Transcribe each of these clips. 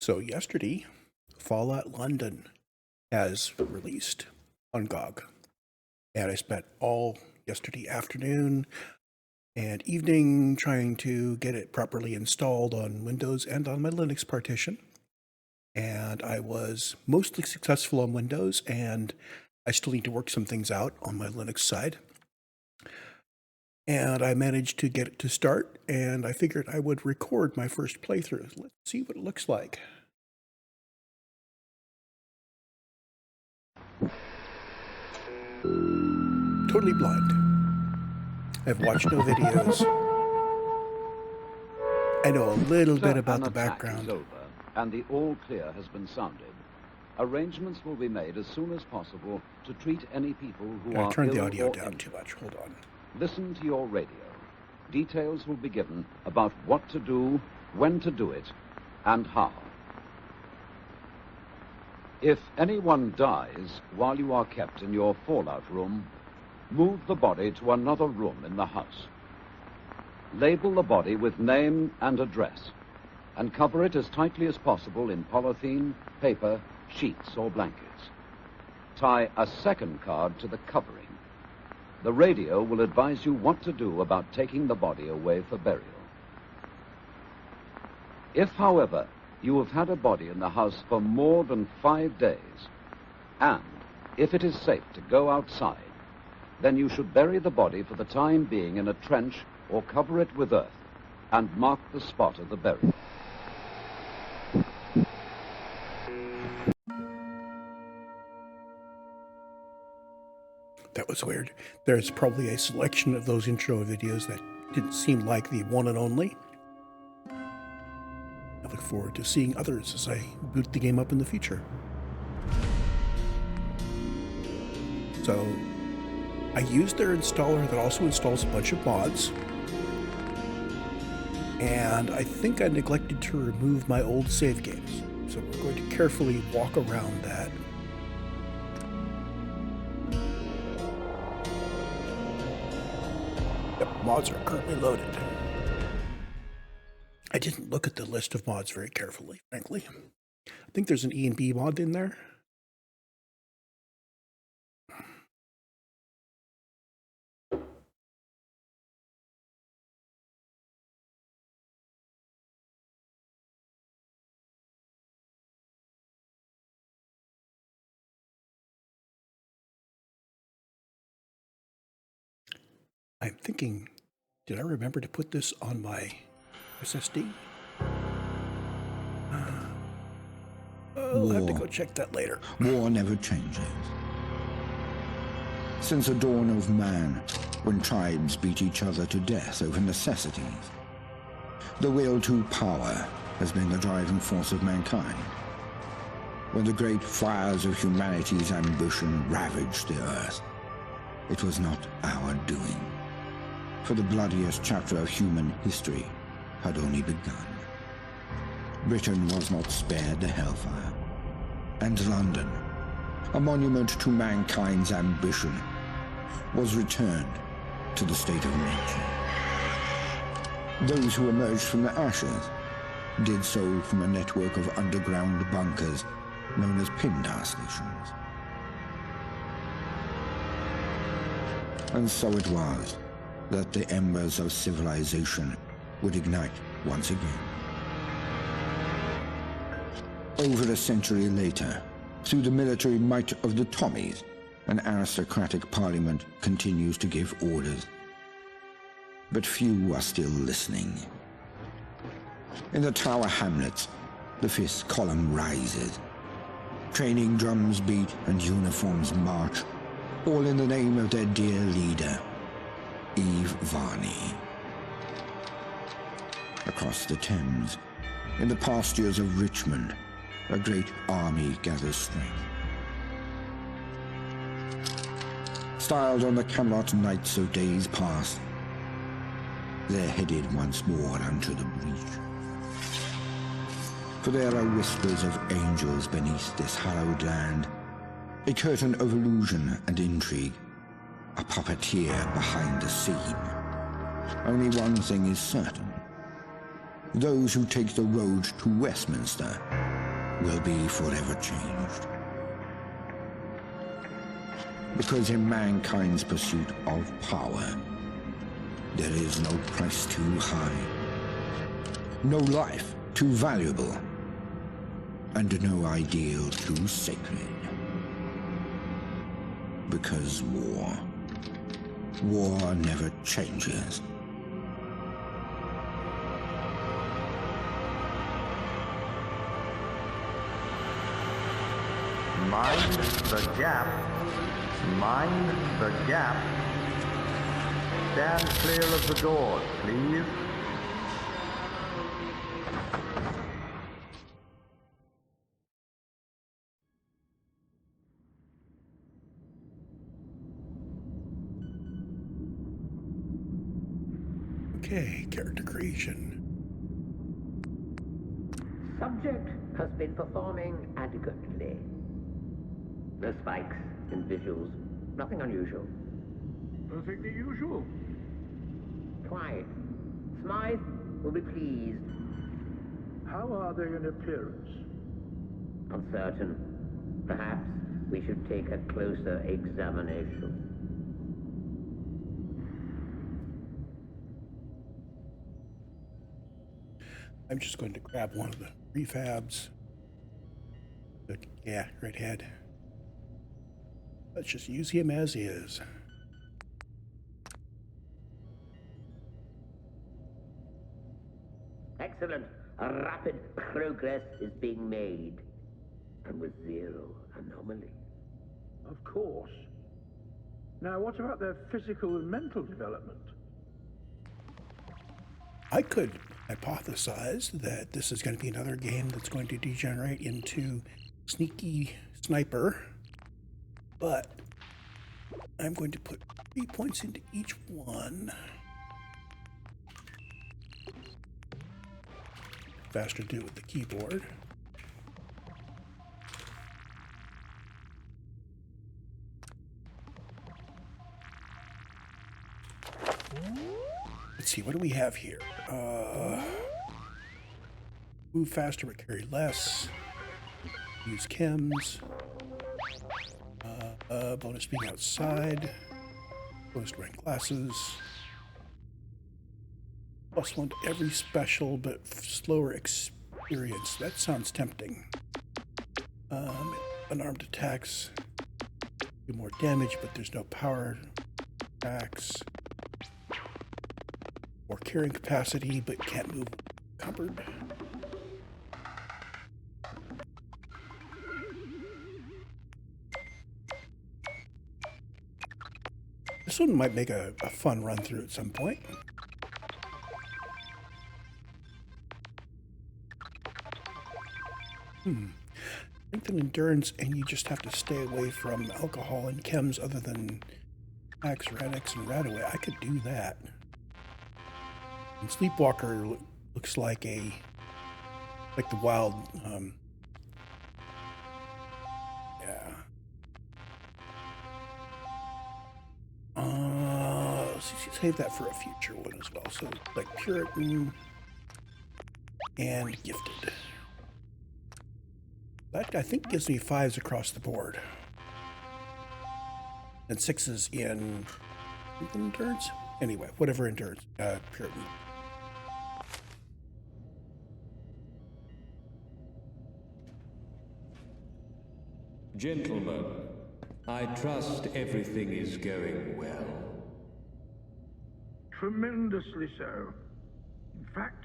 So yesterday, Fallout London has released on GOG. And I spent all yesterday afternoon and evening trying to get it properly installed on Windows and on my Linux partition. And I was mostly successful on Windows, and I still need to work some things out on my Linux side. And I managed to get it to start, and I figured I would record my first playthrough. Let's see what it looks like. Totally blind. I've watched no videos. I know a little bit about the background. Is over and the all clear has been sounded. Arrangements will be made as soon as possible to treat any people who are I turned the ill audio or down injured. too much. Hold on. Listen to your radio. Details will be given about what to do, when to do it, and how. If anyone dies while you are kept in your fallout room, move the body to another room in the house. Label the body with name and address, and cover it as tightly as possible in polythene, paper, sheets, or blankets. Tie a second card to the covering. The radio will advise you what to do about taking the body away for burial. If, however, you have had a body in the house for more than 5 days, and if it is safe to go outside, then you should bury the body for the time being in a trench or cover it with earth and mark the spot of the burial. That was weird. There's probably a selection of those intro videos that didn't seem like the one and only. I look forward to seeing others as I boot the game up in the future. So, I used their installer that also installs a bunch of mods. And I think I neglected to remove my old save games. So we're going to carefully walk around that. Yep, mods are currently loaded. I didn't look at the list of mods very carefully, frankly. I think there's an E&B mod in there. I'm thinking, did I remember to put this on my SSD? I'll have to go check that later. War never changes. Since the dawn of man, when tribes beat each other to death over necessities, the will to power has been the driving force of mankind. When the great fires of humanity's ambition ravaged the earth, it was not our doing, for the bloodiest chapter of human history had only begun. Britain was not spared the hellfire, and London, a monument to mankind's ambition, was returned to the state of nature. Those who emerged from the ashes did so from a network of underground bunkers known as Pindar stations. And so it was that the embers of civilization would ignite once again. Over a century later, through the military might of the Tommies, an aristocratic parliament continues to give orders. But few are still listening. In the Tower Hamlets, the fifth column rises. Training drums beat and uniforms march, all in the name of their dear leader, Eve Varney. Across the Thames, in the pastures of Richmond, a great army gathers strength. Styled on the Camelot knights of days past, they're headed once more unto the breach. For there are whispers of angels beneath this hallowed land, a curtain of illusion and intrigue, a puppeteer behind the scene. Only one thing is certain. Those who take the road to Westminster will be forever changed. Because in mankind's pursuit of power, there is no price too high, no life too valuable, and no ideal too sacred. Because war never changes. Mind the gap. Mind the gap. Stand clear of the doors, please. Okay, character creation. Subject has been performing adequately. No spikes in visuals, nothing unusual. Perfectly usual. Quiet. Smythe will be pleased. How are they in appearance? Uncertain. Perhaps we should take a closer examination. I'm just going to grab one of the prefabs. But yeah, right head. Let's just use him as is. Excellent. A rapid progress is being made. And with zero anomaly. Of course. Now, what about their physical and mental development? I could hypothesize that this is going to be another game that's going to degenerate into Sneaky Sniper, but I'm going to put 3 points into each one. Faster to do it with the keyboard. Let's see, what do we have here? Move faster but carry less. Use chems. Bonus being outside. Bonus to wearing glasses. +1 to every special but slower experience. That sounds tempting. Unarmed attacks do more damage, but there's no power attacks. More carrying capacity, but can't move cupboard. This one might make a fun run through at some point. Strength and endurance, and you just have to stay away from alcohol and chems other than Axe, Radix, and Radaway. I could do that. And Sleepwalker looks like the wild, yeah. Let's save that for a future one as well. So like Puritan and Gifted. That I think gives me 5s across the board. And 6s in endurance? Anyway, whatever endurance, Puritan. Gentlemen, I trust everything is going well. Tremendously so. In fact,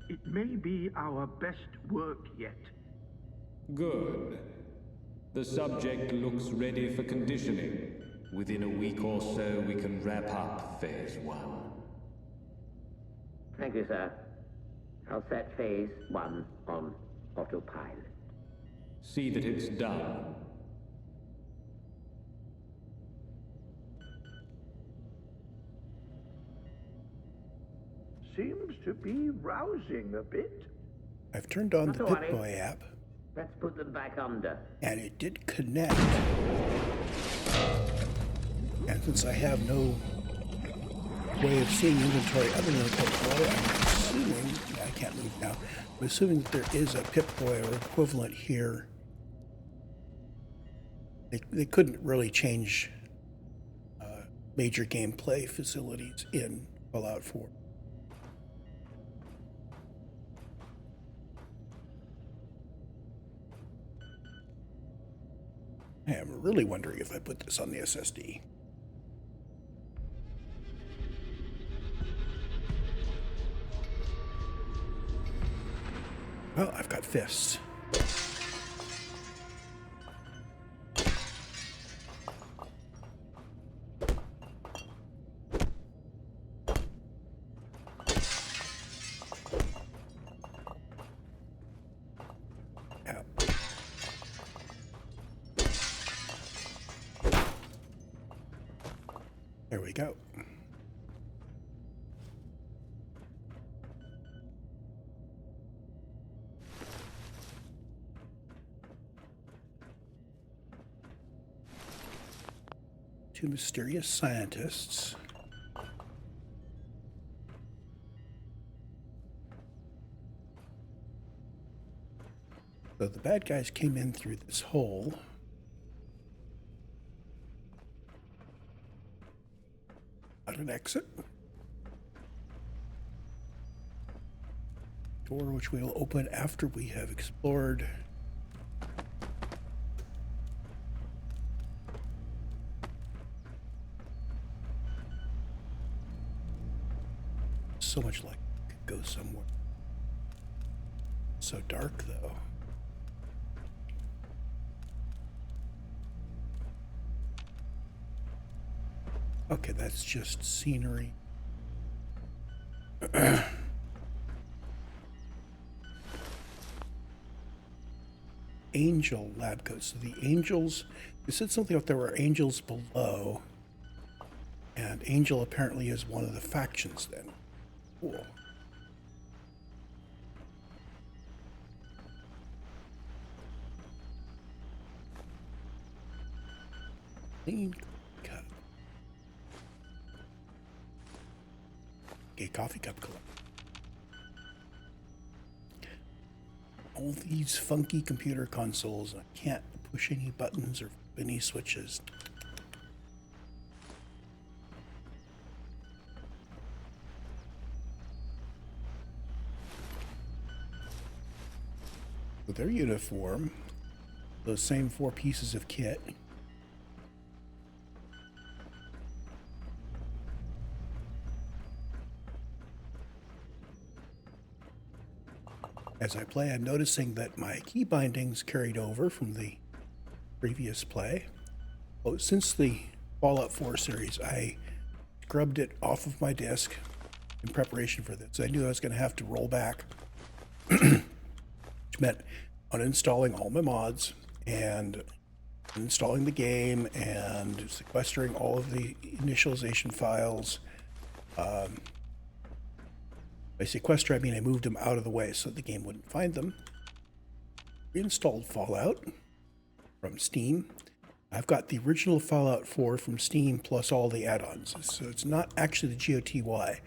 it may be our best work yet. Good. The subject looks ready for conditioning. Within a week or so, we can wrap up Phase 1. Thank you, sir. I'll set Phase 1 on autopilot. See that it's done. Seems to be rousing a bit. I've turned on the Not to worry. Pip-Boy app, Let's put them back under. and it did connect. And since I have no way of seeing inventory other than the Pip-Boy, I'm assuming, yeah, I can't move now. I'm assuming that there is a Pip-Boy or equivalent here. They couldn't really change major gameplay facilities in Fallout 4. I am really wondering if I put this on the SSD. Well, I've got fists. Yeah. There we go. Two mysterious scientists. So the bad guys came in through this hole. Not an exit. Door which we will open after we have explored. So much like it could go somewhere. So dark though. Okay, that's just scenery. Angel lab coats. So the angels, they said something about there were angels below. And Angel apparently is one of the factions then. Cool. Clean cup. Okay, coffee cup collection. All these funky computer consoles. I can't push any buttons or any switches. With their uniform, those same 4 pieces of kit. As I play, I'm noticing that my key bindings carried over from the previous play. Oh, since the Fallout 4 series, I scrubbed it off of my disk in preparation for this. I knew I was going to have to roll back, which meant uninstalling all my mods and installing the game and sequestering all of the initialization files. By sequester, I mean I moved them out of the way so the game wouldn't find them. Reinstalled Fallout from Steam. I've got the original Fallout 4 from Steam plus all the add-ons. So it's not actually the GOTY,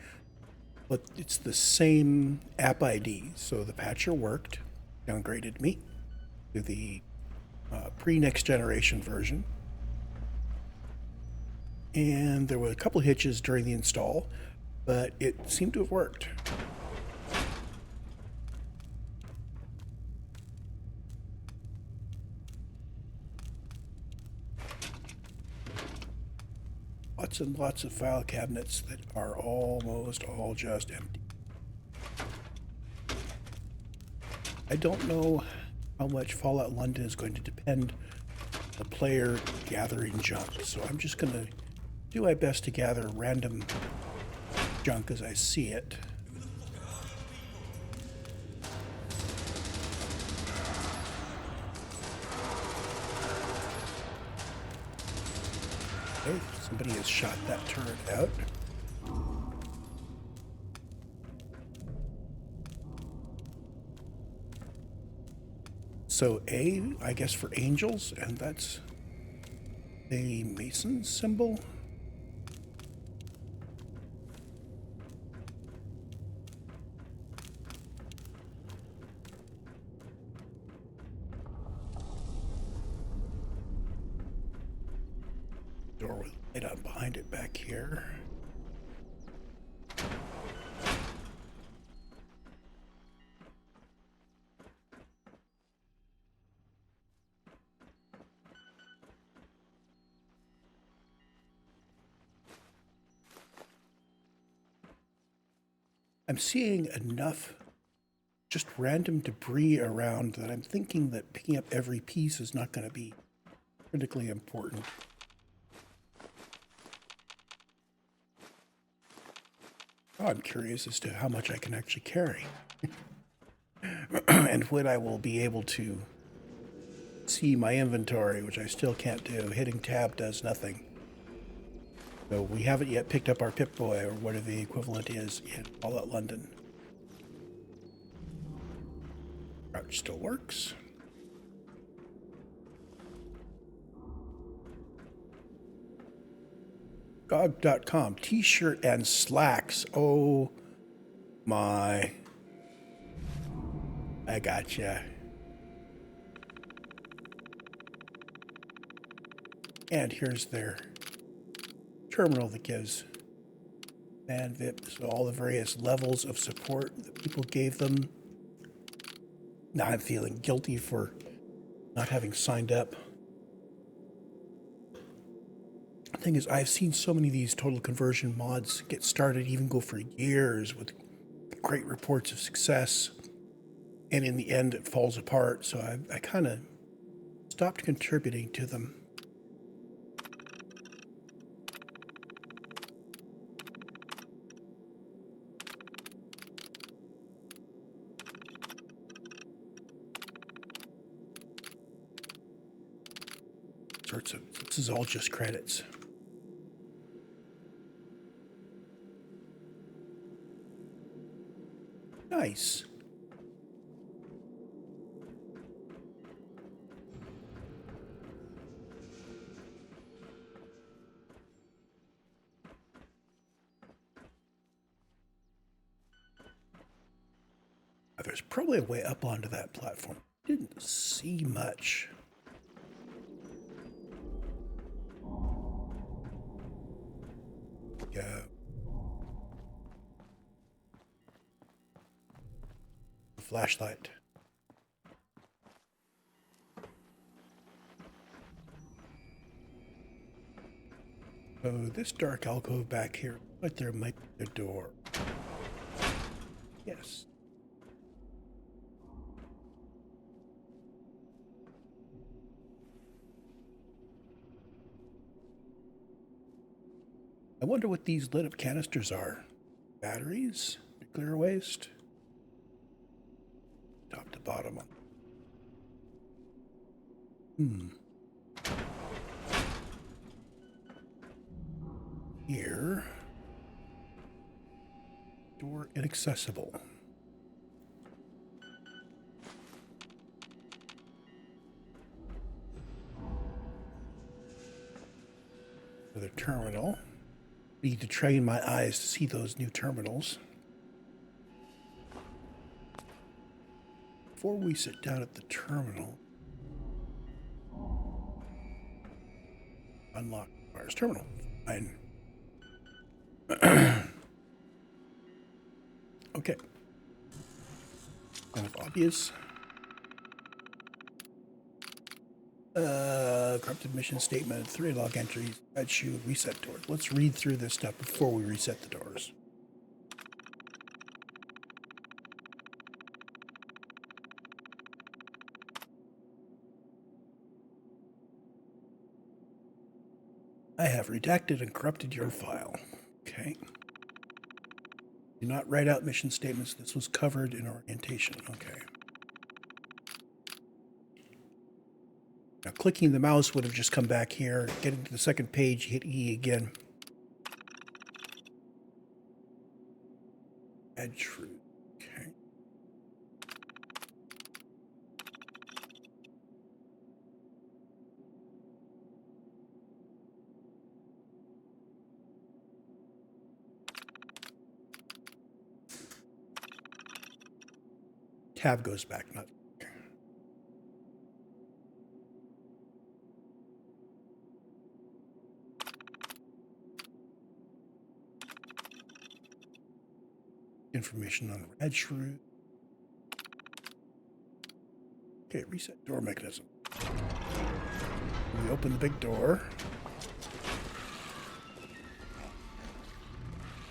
but it's the same app ID. So the patcher worked, downgraded me to the pre-next generation version. And there were a couple of hitches during the install, but it seemed to have worked. Lots and lots of file cabinets that are almost all just empty. I don't know how much Fallout London is going to depend on the player gathering junk, so I'm just going to do my best to gather random junk as I see it. Okay, somebody has shot that turret out. So A, I guess for angels, and that's a Mason symbol. Door with light on behind it back here. I'm seeing enough just random debris around that I'm thinking that picking up every piece is not going to be critically important. Oh, I'm curious as to how much I can actually carry and when I will be able to see my inventory, which I still can't do. Hitting tab does nothing. So we haven't yet picked up our Pip-Boy, or whatever the equivalent is in Fallout London. Crouch still works. GOG.com, t-shirt and slacks. Oh my. I gotcha. And here's their terminal that gives FanVip, so all the various levels of support that people gave them. Now I'm feeling guilty for not having signed up. The thing is, I've seen so many of these total conversion mods get started, even go for years with great reports of success, and in the end it falls apart, so I kind of stopped contributing to them. This is all just credits. Nice. There's probably a way up onto that platform. Didn't see much. Yeah. Flashlight. So this dark alcove back here, but there might be a door. Yes. I wonder what these lit up canisters are. Batteries? Nuclear waste? Top to bottom. Here. Door inaccessible. Another terminal. Need to train my eyes to see those new terminals. Before we sit down at the terminal, unlock requires terminal. Fine. Okay. Kind of obvious. Corrupted mission statement, 3 log entries, red shoe, reset doors. Let's read through this stuff before we reset the doors. I have redacted and corrupted your file. Okay. Do not write out mission statements. This was covered in orientation. Okay. Now, clicking the mouse would have just come back here. Getting to the second page, hit E again. Add truth. Okay. Tab goes back, not. information on Rad Shrew. Okay, reset door mechanism. We open the big door.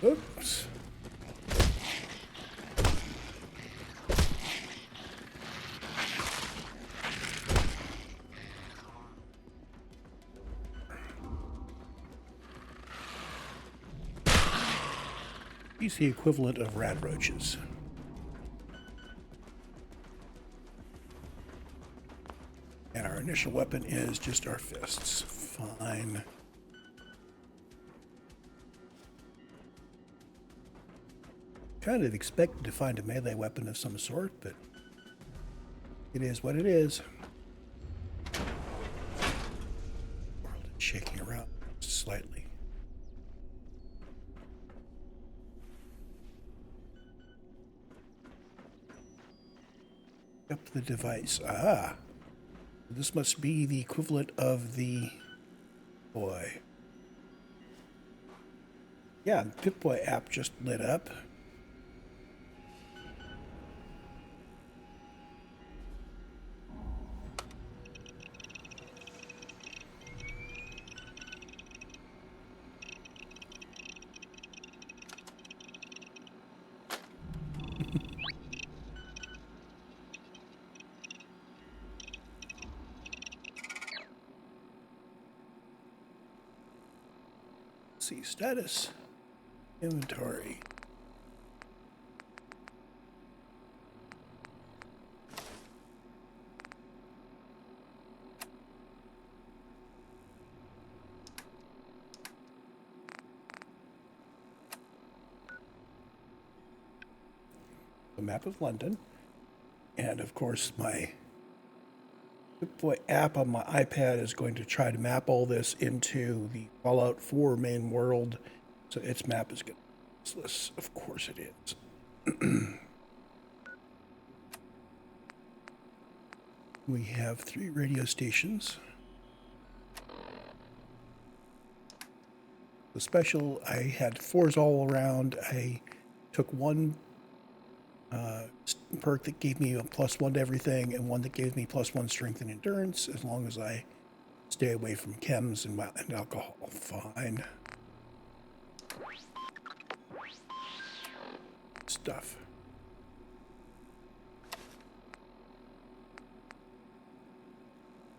Oops. He's the equivalent of rad roaches. And our initial weapon is just our fists. Fine. Kind of expected to find a melee weapon of some sort, but it is what it is. World is shaking around slightly. Up the device. Ah, this must be the equivalent of the boy. Yeah, the Pip-Boy app just lit up. See, status, inventory. The map of London, and of course my Pip-Boy app on my iPad is going to try to map all this into the Fallout 4 main world, so its map is going to be useless. Of course it is. We have 3 radio stations. The special, I had 4s all around. I took one perk that gave me a +1 to everything, and one that gave me +1 strength and endurance, as long as I stay away from chems and alcohol. Fine. Stuff.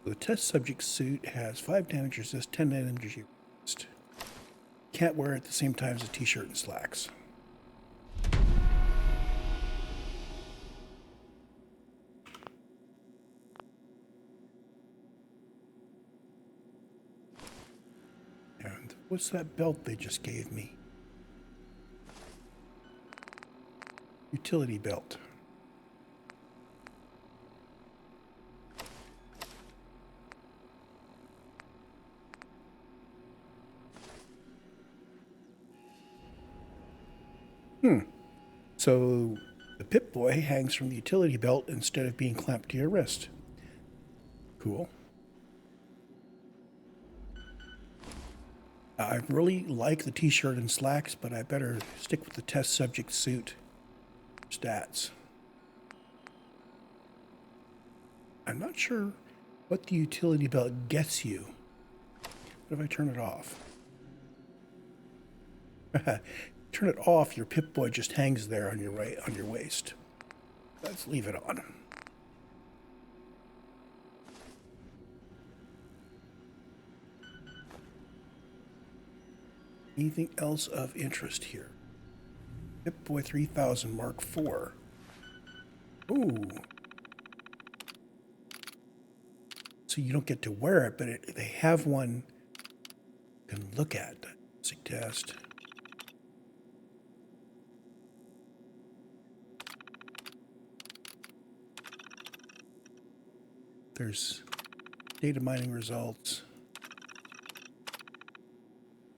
The test subject suit has 5 damage resist, 10 energy resist. Can't wear it at the same time as a t-shirt and slacks. And what's that belt they just gave me? Utility belt. So the Pip-Boy hangs from the utility belt instead of being clamped to your wrist. Cool. I really like the t-shirt and slacks, but I better stick with the test subject suit stats. I'm not sure what the utility belt gets you. What if I turn it off? Turn it off, your Pip-Boy just hangs there on your waist. Let's leave it on. Anything else of interest here? Pip-Boy 3000 Mark IV. Ooh. So you don't get to wear it, but they have one you can look at. Basic test. There's data mining results.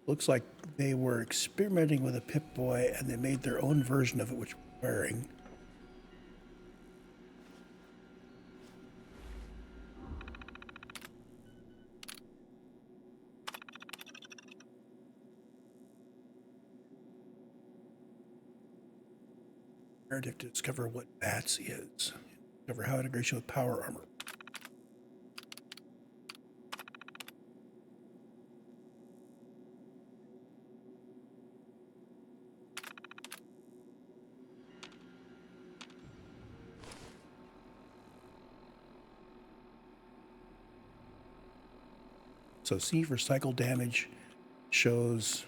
Looks like they were experimenting with a Pip-Boy and they made their own version of it, which we're wearing. Narrative to discover what VATS is. Discover how integration with power armor. So C for cycle damage shows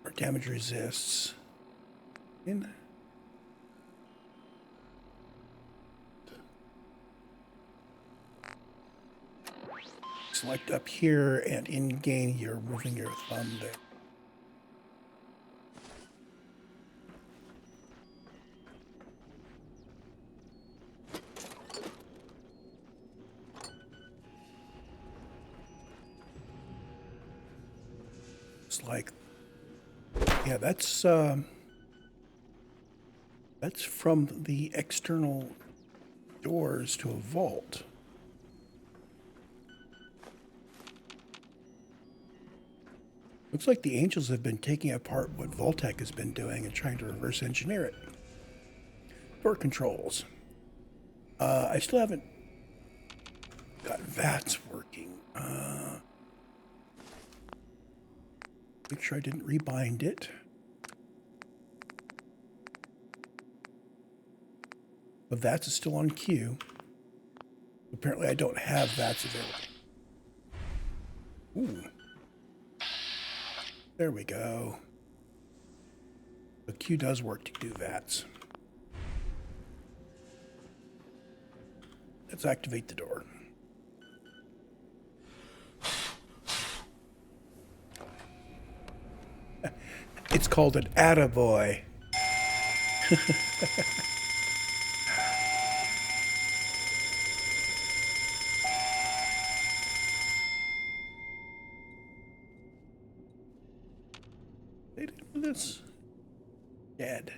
or damage resists in select up here, and in game you're moving your thumb there. It's like, yeah, that's from the external doors to a vault. Looks like the Angels have been taking apart what Vault-Tec has been doing and trying to reverse engineer it. Door controls. I still haven't got VATS working. Make sure I didn't rebind it. But VATS is still on queue. Apparently I don't have VATS available. Ooh. There we go. The queue does work to do VATS. Let's activate the door. It's called an attaboy. They didn't do this. Dead.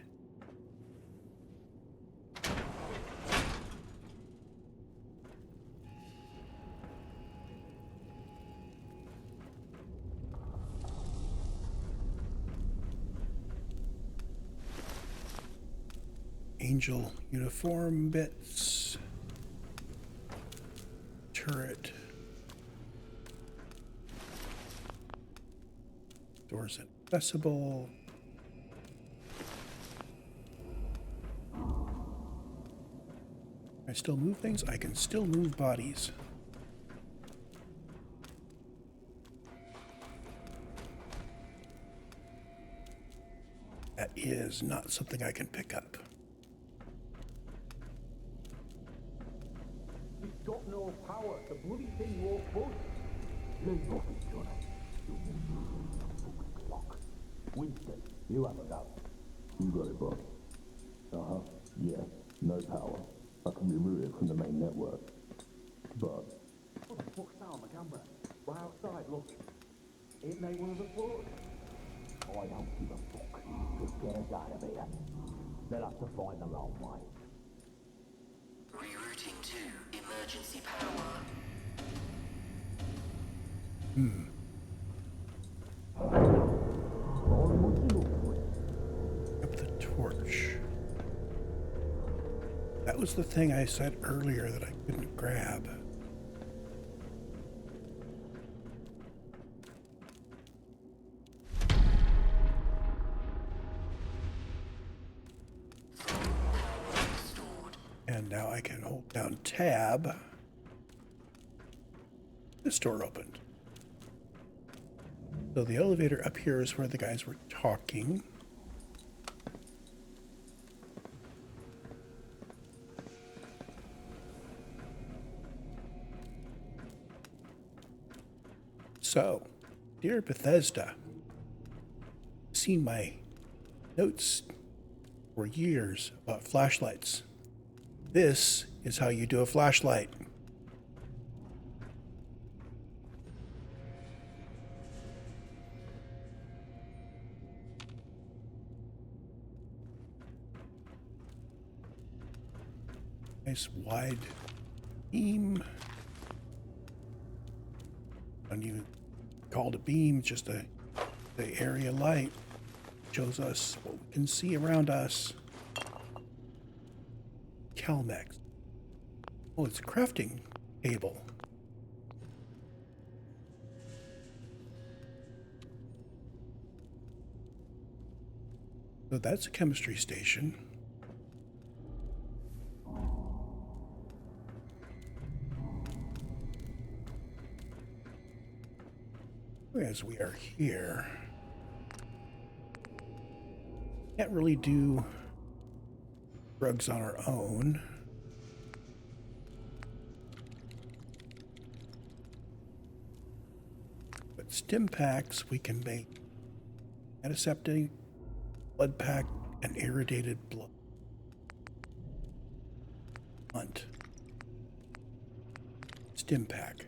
Angel uniform bits. Turret. Doors inaccessible. Can I still move things? I can still move bodies. That is not something I can pick up. It's got no power. The bloody thing won't budge. There's nothing done. Winston, you have a go. You got it, boss. Uh-huh. Yeah. No power. I can remove it from the main network. But... What the fuck's that on the camera? Right outside, look. Ain't they one of the floors? I don't give a fuck. Just get us out of here. They'll have to find the wrong way. Rerouting to emergency power. Up the torch. That was the thing I said earlier that I couldn't grab. And now I can hold down tab. This door opened. So the elevator up here is where the guys were talking. So, dear Bethesda, seen my notes for years about flashlights. This is how you do a flashlight. Nice wide beam. Don't even call it a beam, just the area light. shows us what we can see around us. Calmex. Oh, it's a crafting table. So that's a chemistry station. As we are here, can't really do drugs on our own. But stim packs we can make antiseptic, blood pack, and irradiated blood. Hunt. Stim pack.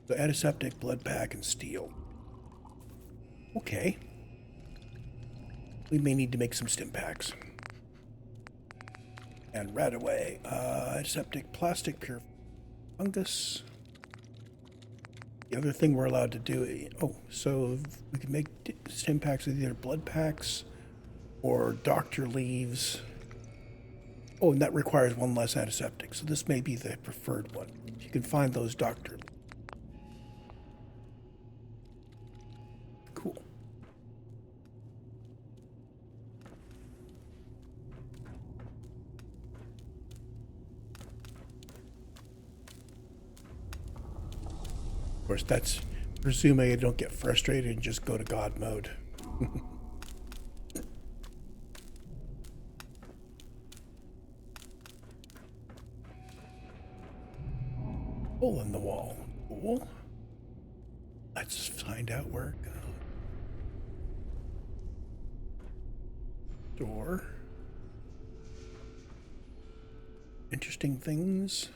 So antiseptic, blood pack, and steel. Okay. We may need to make some stim packs. And right away, antiseptic, plastic, pure fungus. The other thing we're allowed to do, so we can make stim packs with either blood packs or doctor leaves. Oh, and that requires one less antiseptic, so this may be the preferred one. You can find those doctor. Cool. Of course, that's presuming I don't get frustrated and just go to God mode. Hole in the wall. Cool. Let's find out where it goes. Door. Interesting things.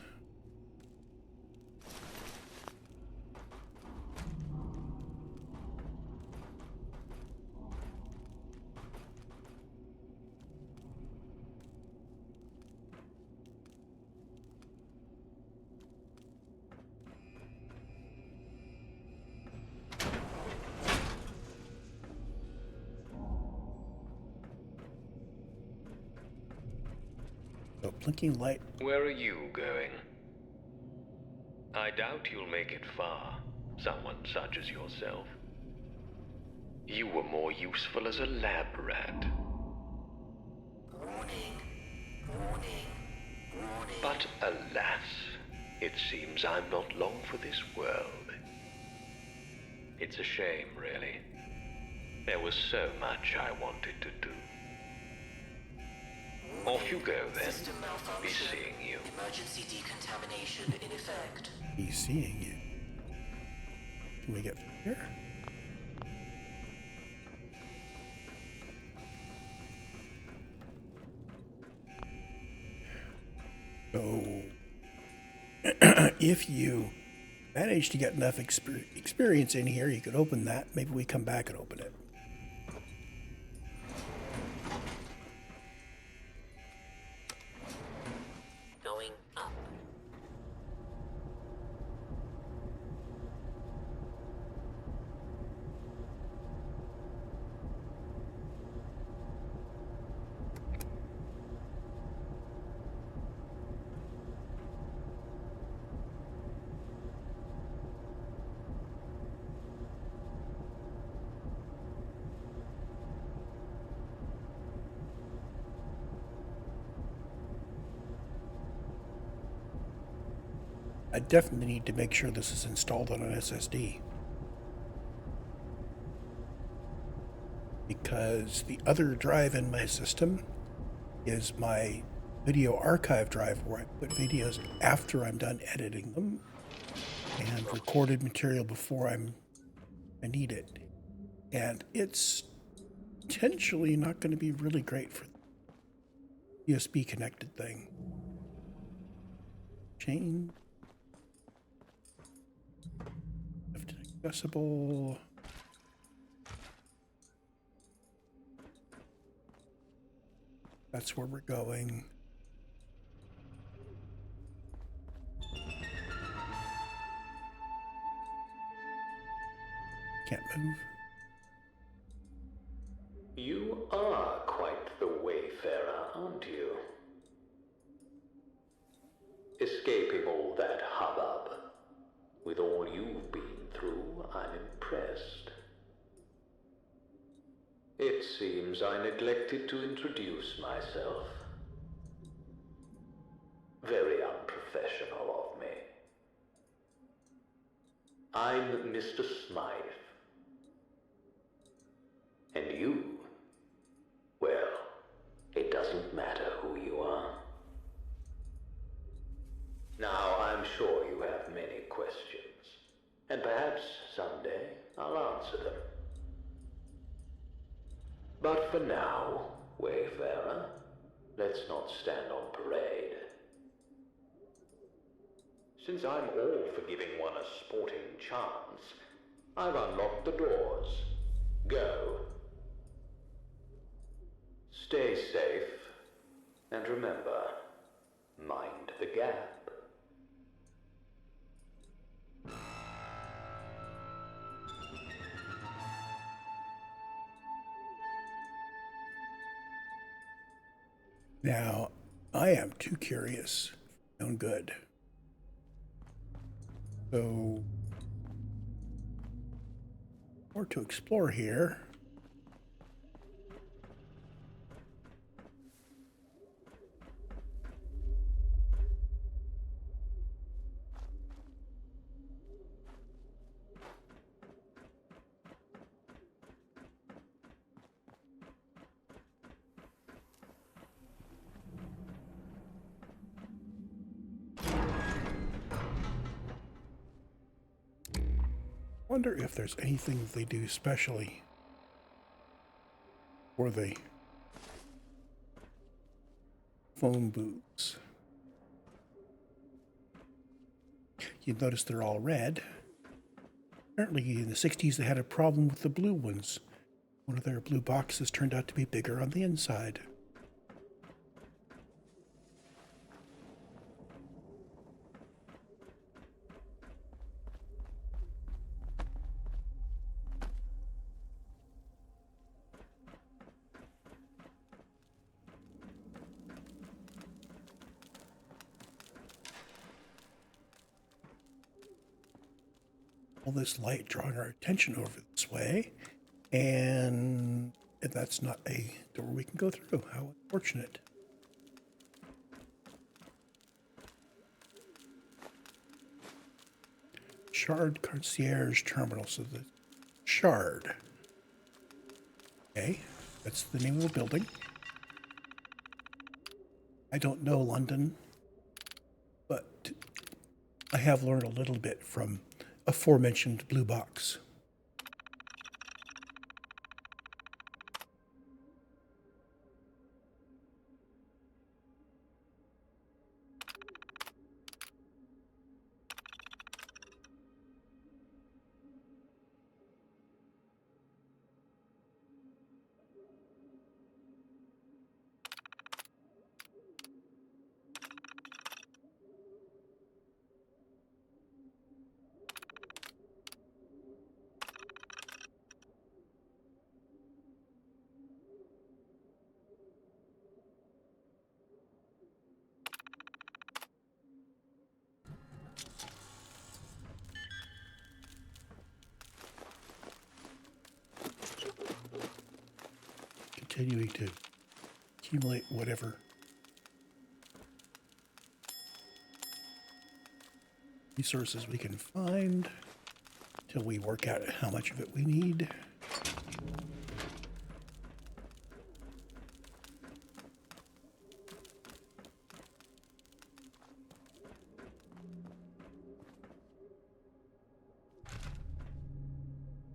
A blinking light. Where are you going? I doubt you'll make it far, someone such as yourself. You were more useful as a lab rat. Warning. Warning. Warning. But alas, it seems I'm not long for this world. It's a shame, really. There was so much I wanted to do. Off you go, then. System Be malfunction. seeing you. Emergency decontamination in effect. He's seeing you. Can we get through here? So, if you manage to get enough experience in here, you could open that. Maybe we come back and open it. Going up. I definitely need to make sure this is installed on an SSD. Because the other drive in my system is my video archive drive where I put videos after I'm done editing them and recorded material before I need it. And it's potentially not going to be really great for the USB connected thing. Chain. Accessible. That's where we're going. Can't move. You are quite the wayfarer, aren't you? Escaping all that hubbub. With all you've been through, I'm impressed. It seems I neglected to introduce myself. Very unprofessional of me. I'm Mr. Smythe. And you, well, it doesn't matter who you are. Now, I'm sure you have many questions, and perhaps someday I'll answer them. But for now, wayfarer, let's not stand on parade. Since I'm all for giving one a sporting chance, I've unlocked the doors. Go. Stay safe, and remember, mind the gap. Now, I am too curious for my own good. So, more to explore here. Wonder if there's anything they do specially for the phone booths. You notice they're all red. Apparently in the 60s they had a problem with the blue ones. One of their blue boxes turned out to be bigger on the inside. All this light drawing our attention over this way, and that's not a door we can go through. How unfortunate. Shard Concierge Terminal. So the Shard. Okay, that's the name of the building. I don't know London, but I have learned a little bit from aforementioned blue box. Continuing to accumulate whatever resources we can find till we work out how much of it we need.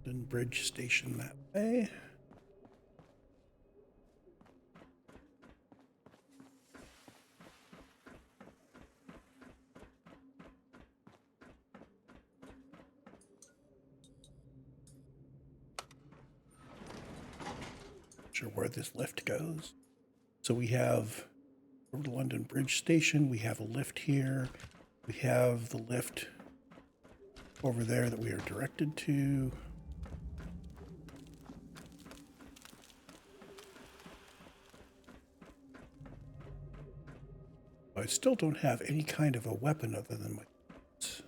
London Bridge Station that way. Sure where this lift goes. So we have over the London Bridge Station, we have a lift here, we have the lift over there that we are directed to. I still don't have any kind of a weapon other than my boots.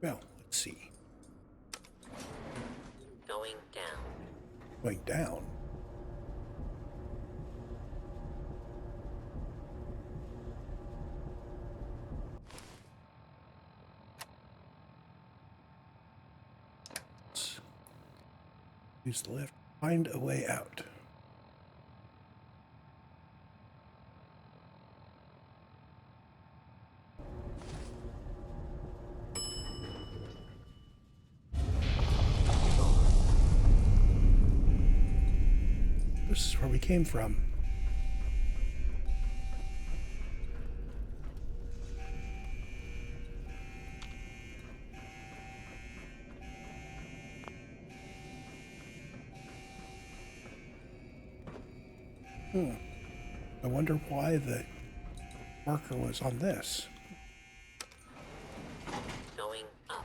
Well, let's see. Going down. Going down. Let's use the lift. Find a way out. This is where we came from. I wonder why the marker was on this. Going up.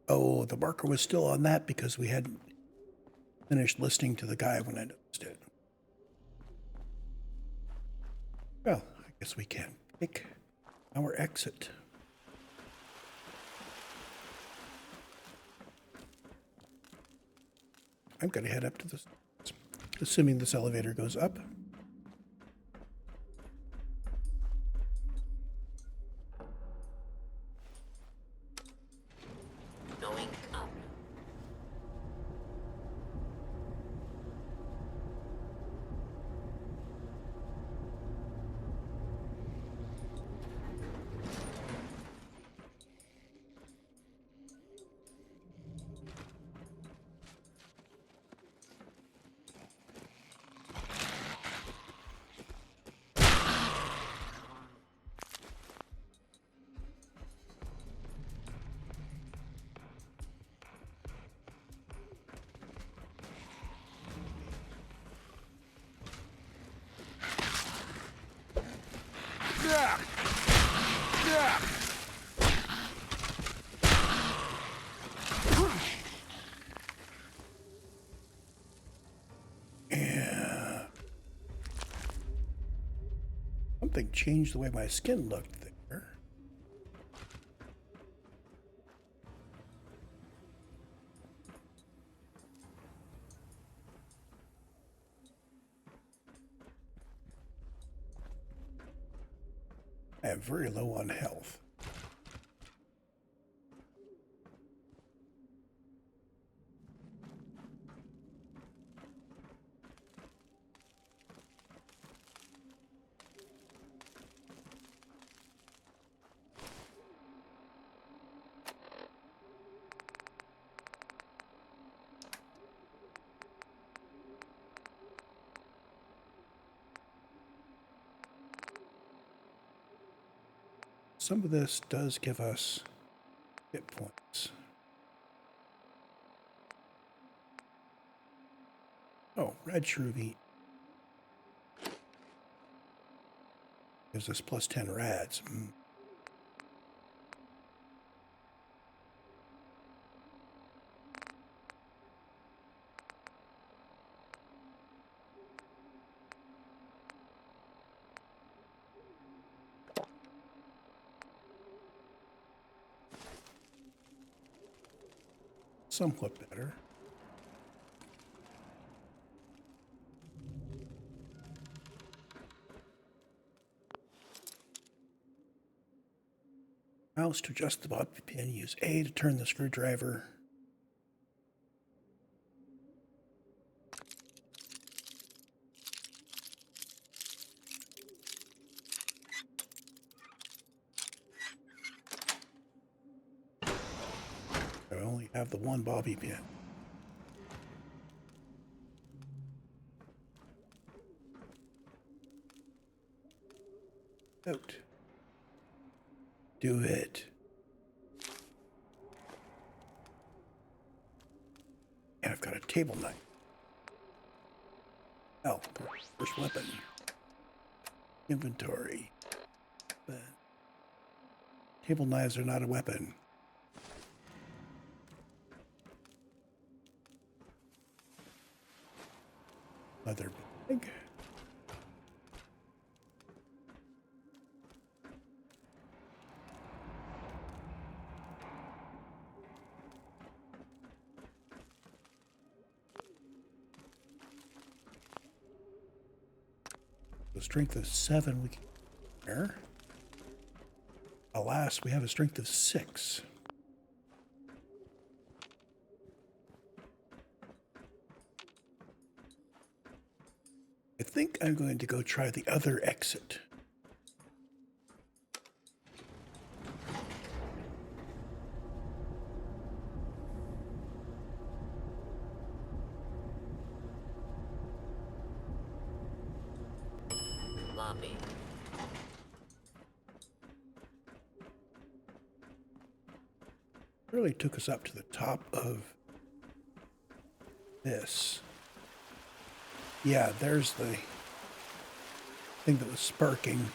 Oh, the marker was still on that because we hadn't finished listening to the guy when I noticed it. Well, I guess we can pick our exit. I'm going to head up to this, assuming this elevator goes up. Going up. Something changed the way my skin looked there. I am very low on health. Some of this does give us hit points. Oh, red shroovy gives us plus 10 rads. Somewhat better. Mouse to adjust the bobby pin. Use A to turn the screwdriver. I only have the one bobby pin. Out. Do it. And I've got a table knife. Oh, first weapon. Inventory. But table knives are not a weapon. Leather bag. The strength of 7 we can there. Alas, we have a strength of 6. I think I'm going to go try the other exit. Lobby. Really took us up to the top of this. Yeah, there's the thing that was sparking.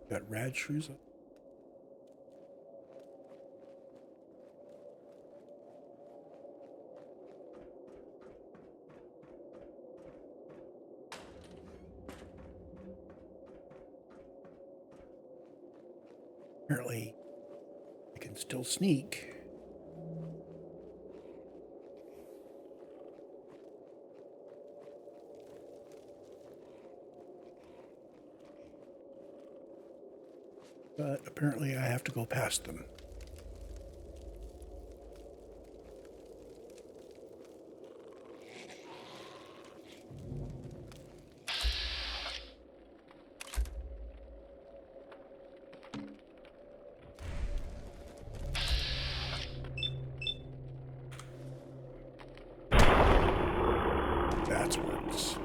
Got rad shrews. Apparently, I can still sneak. But apparently I have to go past them. That works.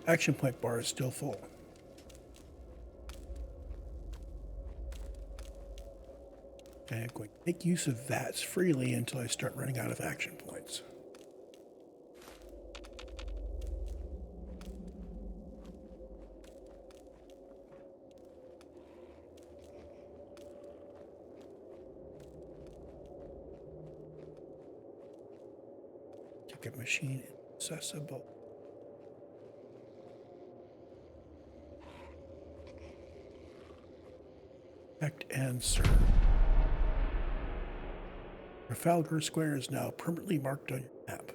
Action point bar is still full. Okay, I'm going to make use of that freely until I start running out of action points. Ticket machine accessible. Act and serve. Trafalgar Square is now permanently marked on your map.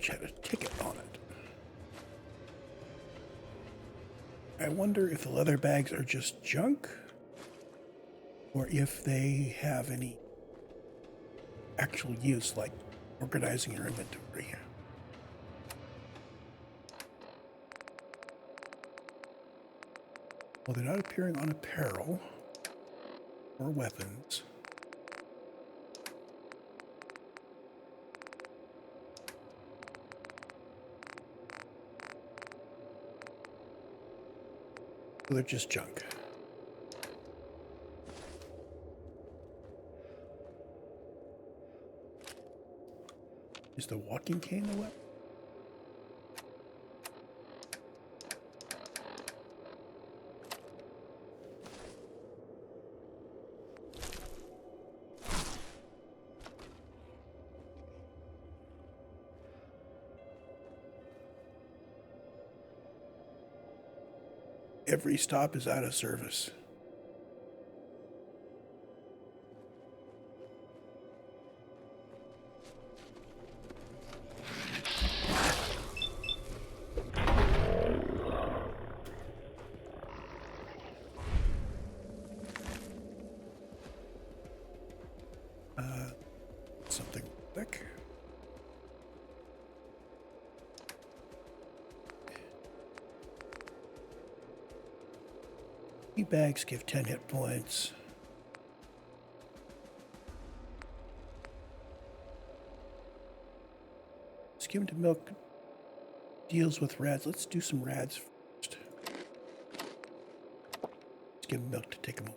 which had a ticket on it. I wonder if the leather bags are just junk, or if they have any actual use, like organizing your inventory. Well, they're not appearing on apparel or weapons. So they're just junk. Is the walking cane a weapon? Every stop is out of service. Something quick. Bags give 10 hit points. Skimmed milk deals with rads. Let's do some rads first. Skimmed milk to take them over.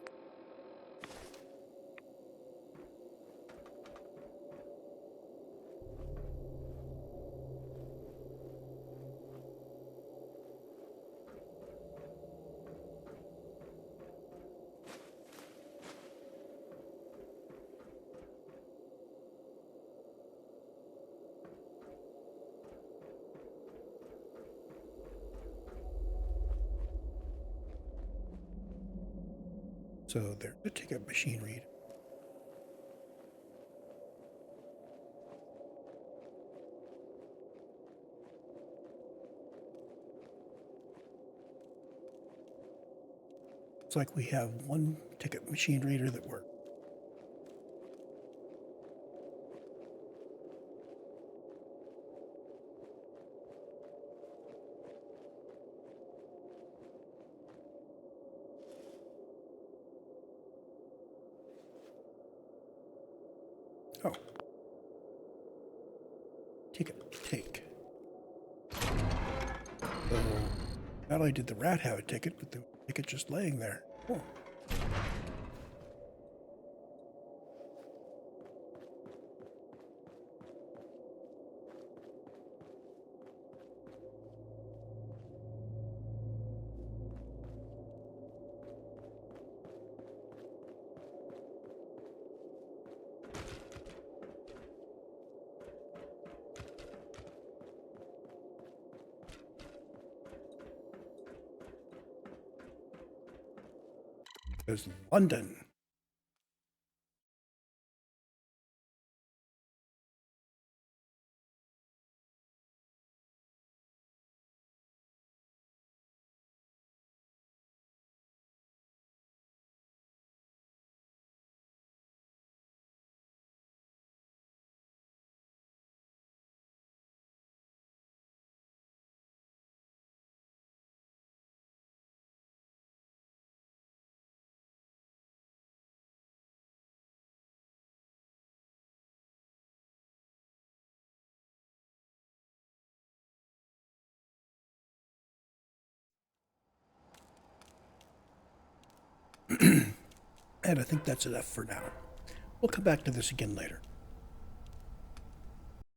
So there's a ticket machine read. It's like we have one ticket machine reader that works. Oh. Ticket, take. So, not only did the rat have a ticket, but the ticket just laying there. Oh. There's London. And I think that's enough for now. We'll come back to this again later.